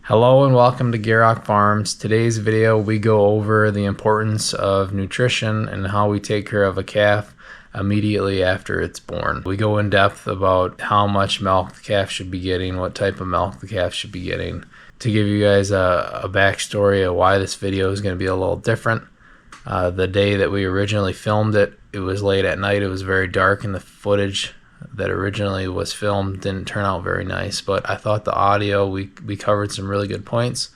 Hello and welcome to Gierok Farms. Today's video we go over the importance of nutrition and how we take care of a calf immediately after it's born. We go in depth about how much milk the calf should be getting, what type of milk the calf should be getting. To give you guys a backstory of why this video is going to be a little different. The day that we originally filmed it, it was late at night, it was very dark, and the footage that originally was filmed didn't turn out very nice, but I thought the audio, we covered some really good points.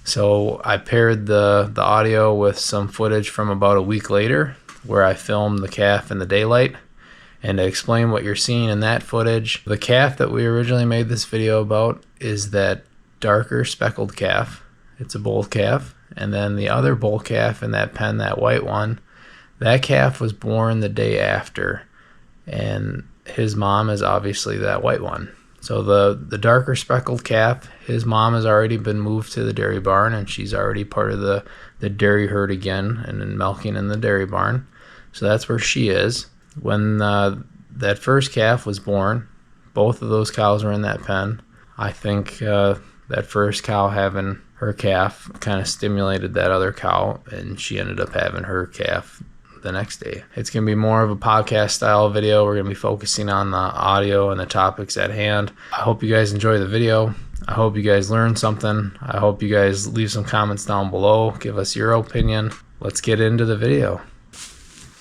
So I paired the audio with some footage from about a week later where I filmed the calf in the daylight. And to explain what you're seeing in that footage, the calf that we originally made this video about is that darker speckled calf. It's a bull calf. And then the other bull calf in that pen, that white one, that calf was born the day after. And his mom is obviously that white one. So the darker speckled calf, his mom has already been moved to the dairy barn, and she's already part of the dairy herd again and then milking in the dairy barn. So that's where she is. When that first calf was born, both of those cows were in that pen. I think that first cow having her calf kind of stimulated that other cow, and she ended up having her calf the next day. It's going to be more of a podcast style video. We're going to be focusing on the audio and the topics at hand. I hope you guys enjoy the video. I hope you guys learned something. I hope you guys leave some comments down below. Give us your opinion. Let's get into the video.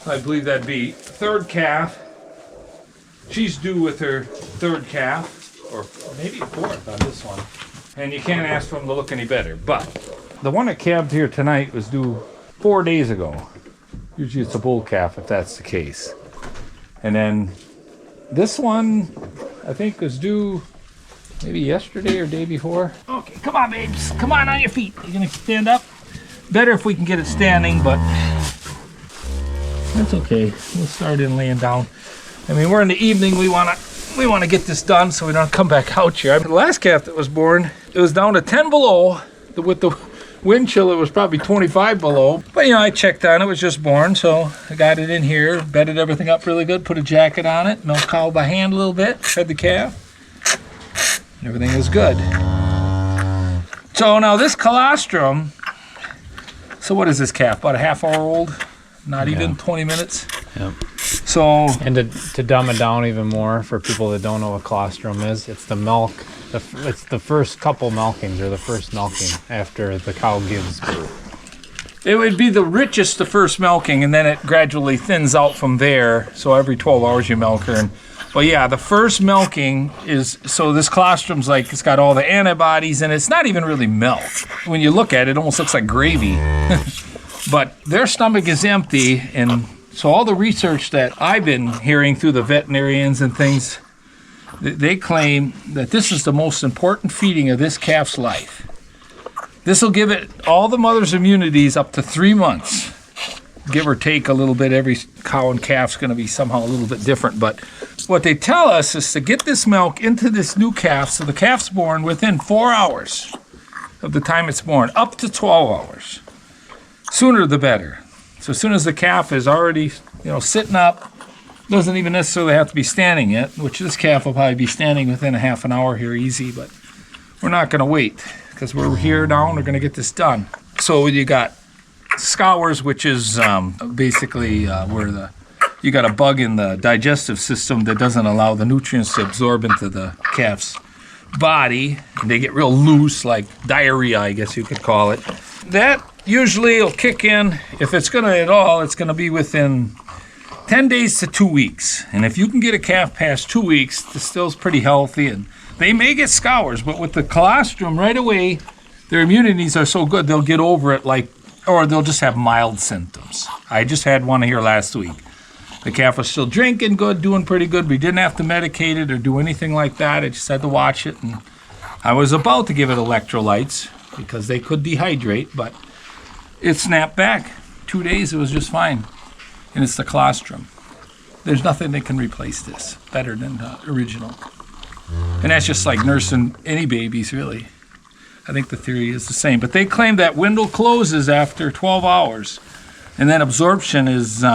I believe that'd be third calf. She's due with her third calf, or maybe a fourth on this one. And you can't ask for them to look any better. But the one that calved here tonight was due 4 days ago. Usually it's a bull calf if that's the case. And then this one, I think, was due maybe yesterday or day before. Okay, come on, babes. Come on your feet. You gonna stand up? Better if we can get it standing, but that's okay. We'll start in laying down. I mean, we're in the evening. We wanna get this done so we don't come back out here. The last calf that was born, it was down to 10 below. With the wind chill, it was probably 25 below. But you know, I checked on it. It was just born, so I got it in here, bedded everything up really good, put a jacket on it, milk cow by hand a little bit, fed the calf. Everything is good. So now this colostrum, so what is this calf? About a half hour old? Not even 20 minutes? Yep. So, and to dumb it down even more for people that don't know what colostrum is, it's the milk. It's the first couple milkings, or the first milking after the cow gives birth. It would be the richest, the first milking, and then it gradually thins out from there. So every 12 hours you milk her. But yeah, the first milking is, so this colostrum's like, it's got all the antibodies, and it's not even really milk. When you look at it, it almost looks like gravy. But their stomach is empty, and so all the research that I've been hearing through the veterinarians and things, they claim that this is the most important feeding of this calf's life. This will give it all the mother's immunities up to 3 months. Give or take a little bit. Every cow and calf's going to be somehow a little bit different. But what they tell us is to get this milk into this new calf, so the calf's born within 4 hours of the time it's born, up to 12 hours. Sooner the better. So as soon as the calf is already, sitting up, doesn't even necessarily have to be standing yet, which this calf will probably be standing within a half an hour here easy, but we're not going to wait because we're here now and we're going to get this done. So you got scours, which is basically where you got a bug in the digestive system that doesn't allow the nutrients to absorb into the calf's body. And they get real loose, like diarrhea, I guess you could call it. That usually will kick in, if it's going to at all, it's going to be within 10 days to 2 weeks. And if you can get a calf past 2 weeks, the still's pretty healthy, and they may get scours, but with the colostrum right away, their immunities are so good, they'll get over it or they'll just have mild symptoms. I just had one here last week. The calf was still drinking good, doing pretty good. We didn't have to medicate it or do anything like that. I just had to watch it, and I was about to give it electrolytes because they could dehydrate, but it snapped back. 2 days, it was just fine. And it's the colostrum. There's nothing that can replace this better than the original. And that's just like nursing any babies, really. I think the theory is the same. But they claim that window closes after 12 hours. And then absorption is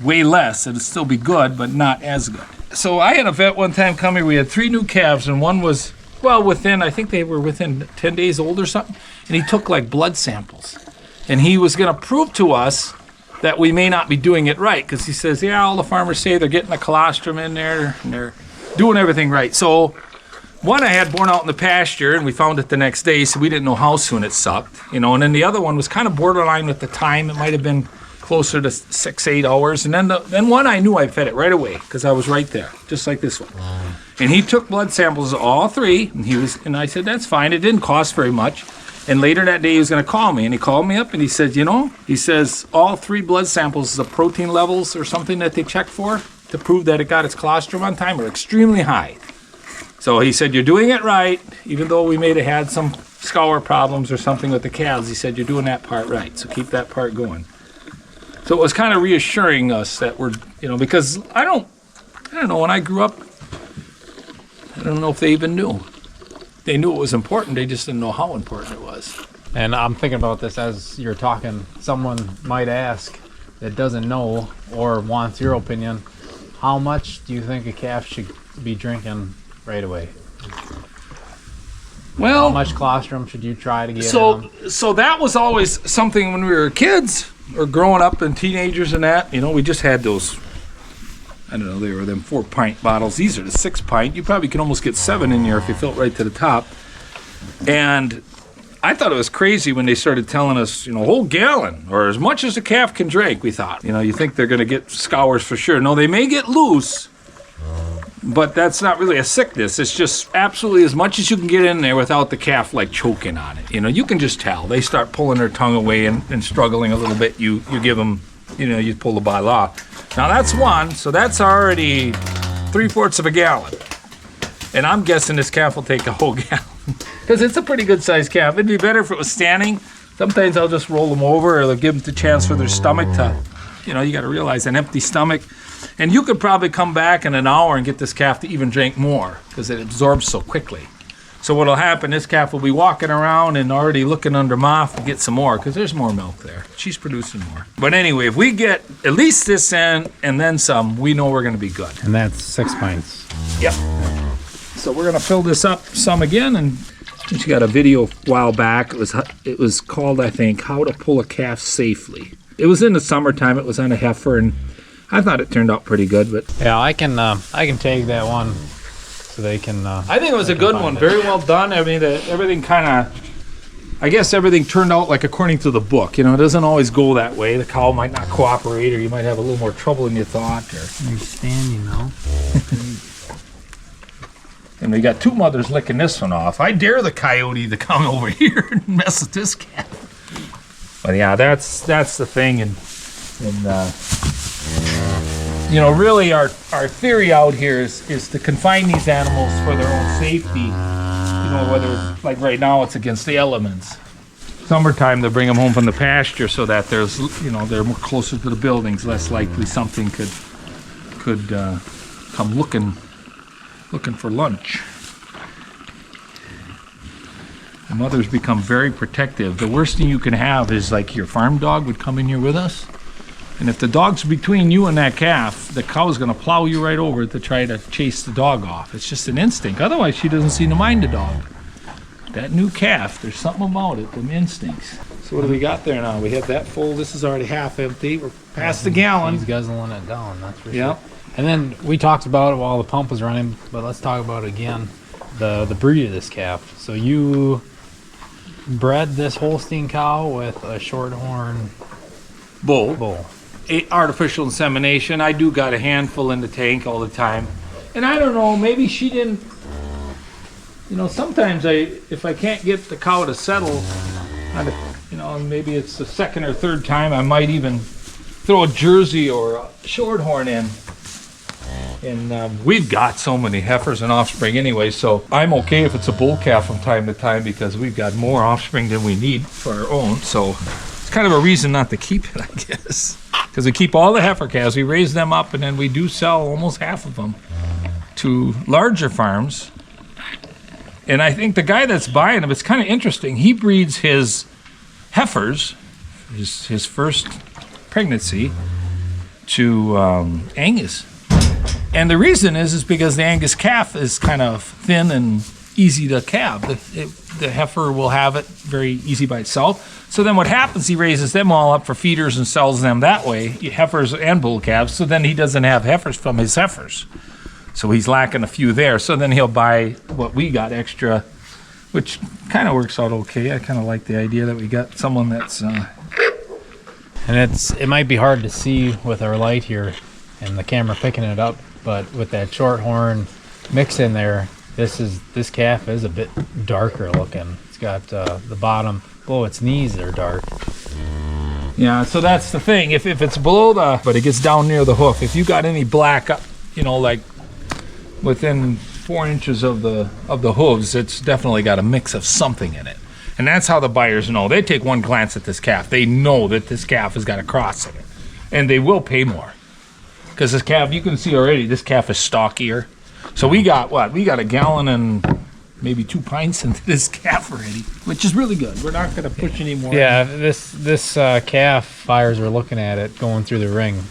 way less. It'll still be good, but not as good. So I had a vet one time come here. We had 3 new calves, and one was well, within, I think they were within 10 days old or something. And he took like blood samples. And he was going to prove to us that we may not be doing it right. Because he says, yeah, all the farmers say they're getting a colostrum in there and they're doing everything right. So one I had born out in the pasture and we found it the next day, so we didn't know how soon it sucked. You know, and then the other one was kind of borderline with the time. It might have been closer to 6-8 hours. And then one I knew I fed it right away because I was right there, just like this one. And he took blood samples of all three, and I said, that's fine. It didn't cost very much. And later that day, he was going to call me, and he called me up, and he said, you know, he says, all three blood samples, the protein levels or something that they check for to prove that it got its colostrum on time are extremely high. So he said, you're doing it right, even though we may have had some scour problems or something with the calves. He said, you're doing that part right, so keep that part going. So it was kind of reassuring us that we're, you know, because I don't know, when I grew up, I don't know if they even knew. They knew it was important, they just didn't know how important it was. And I'm thinking about this as you're talking. Someone might ask that doesn't know or wants your opinion, how much do you think a calf should be drinking right away? Well, how much colostrum should you try to get so that was always something when we were kids or growing up and teenagers and that, you know, we just had those, I don't know, they were them 4-pint bottles. These are the 6-pint. You probably could almost get 7 in there if you filled right to the top. And I thought it was crazy when they started telling us, you know, a whole gallon or as much as a calf can drink, we thought. You know, you think they're going to get scours for sure. No, they may get loose, but that's not really a sickness. It's just absolutely as much as you can get in there without the calf like choking on it. You know, you can just tell. They start pulling their tongue away and struggling a little bit. You give them, you know, you pull the bottle off. Now that's one, so that's already 3/4 of a gallon. And I'm guessing this calf will take a whole gallon because it's a pretty good sized calf. It'd be better if it was standing. Sometimes I'll just roll them over or they'll give them the chance for their stomach to, you know, you got to realize an empty stomach. And you could probably come back in an hour and get this calf to even drink more because it absorbs so quickly. So what'll happen, this calf will be walking around and already looking under mouth to get some more because there's more milk there. She's producing more. But anyway, if we get at least this in and then some, we know we're going to be good. And that's 6 pints. Yep. So we're going to fill this up some again. And she got a video a while back. It was called, I think, How to Pull a Calf Safely. It was in the summertime. It was on a heifer, and I thought it turned out pretty good. But yeah, I can take that one so they can. I think it was a good one. Very well done. I mean, everything kind of, I guess everything turned out like according to the book. You know, it doesn't always go that way. The cow might not cooperate, or you might have a little more trouble than you thought. Or you're standing now. And we got 2 mothers licking this one off. I dare the coyote to come over here and mess with this calf. But yeah, that's the thing, and you know, really our theory out here is to confine these animals for their own safety. You know, whether like right now it's against the elements. Summertime they bring them home from the pasture so that there's, you know, they're more closer to the buildings, less likely something could come looking for lunch. The mothers become very protective. The worst thing you can have is like your farm dog would come in here with us, and if the dog's between you and that calf, the cow's going to plow you right over to try to chase the dog off. It's just an instinct. Otherwise, she doesn't seem to mind the dog. That new calf, there's something about it, them instincts. So what do we got there now? We have that full. This is already half empty. We're past the gallon. He's guzzling it down, that's for yep. sure. And then we talked about it while the pump was running, but let's talk about it again. The breed of this calf. So you bred this Holstein cow with a shorthorn bull. Artificial insemination. I do got a handful in the tank all the time. And I don't know, maybe she didn't, you know, sometimes if I can't get the cow to settle, you know, maybe it's the second or third time, I might even throw a Jersey or a shorthorn in. And we've got so many heifers and offspring anyway, so I'm okay if it's a bull calf from time to time because we've got more offspring than we need for our own. So it's kind of a reason not to keep it, I guess. Because we keep all the heifer calves, we raise them up, and then we do sell almost half of them to larger farms. And I think the guy that's buying them, it's kind of interesting. He breeds his heifers, his first pregnancy, to Angus. And the reason is because the Angus calf is kind of thin and easy to calve. The heifer will have it very easy by itself. So then what happens, he raises them all up for feeders and sells them that way, heifers and bull calves. So then he doesn't have heifers from his heifers. So he's lacking a few there. So then he'll buy what we got extra, which kind of works out okay. I kind of like the idea that we got someone that's... And it might be hard to see with our light here and the camera picking it up, but with that short horn mix in there, this calf is a bit darker looking. It's got the bottom below its knees are dark. Yeah, so that's the thing. If it's below but it gets down near the hoof, if you got any black, like within 4 inches of the hooves, it's definitely got a mix of something in it. And that's how the buyers know. They take one glance at this calf. They know that this calf has got a cross in it. And they will pay more. Because this calf, you can see already, this calf is stockier. So we got what? We got a gallon and maybe 2 pints into this calf already, which is really good. We're not going to push any more. Yeah, this calf, buyers are looking at it going through the ring.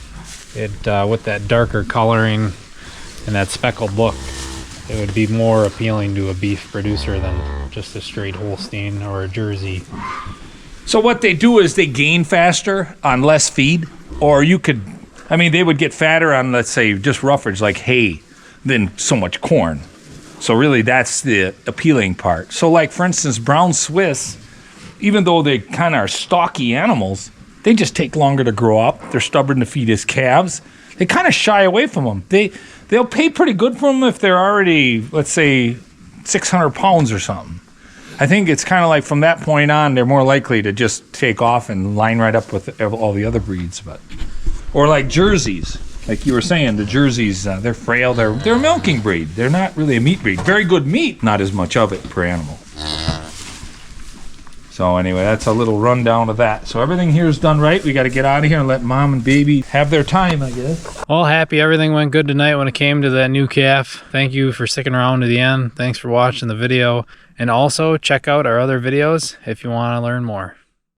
It with that darker coloring and that speckled look, it would be more appealing to a beef producer than just a straight Holstein or a Jersey. So what they do is they gain faster on less feed, or they would get fatter on, let's say, just roughage like hay than so much corn. So really that's the appealing part. So like, for instance, brown Swiss, even though they kind of are stocky animals, they just take longer to grow up. They're stubborn to feed as calves. They kind of shy away from them. They'll pay pretty good for them if they're already, let's say, 600 pounds or something. I think it's kind of like from that point on, they're more likely to just take off and line right up with all the other breeds. Or like Jerseys, like you were saying, the Jerseys, they're frail. They're a milking breed. They're not really a meat breed. Very good meat, not as much of it per animal. So anyway, that's a little rundown of that. So everything here is done right. We got to get out of here and let mom and baby have their time, I guess. All happy everything went good tonight when it came to that new calf. Thank you for sticking around to the end. Thanks for watching the video. And also check out our other videos if you want to learn more.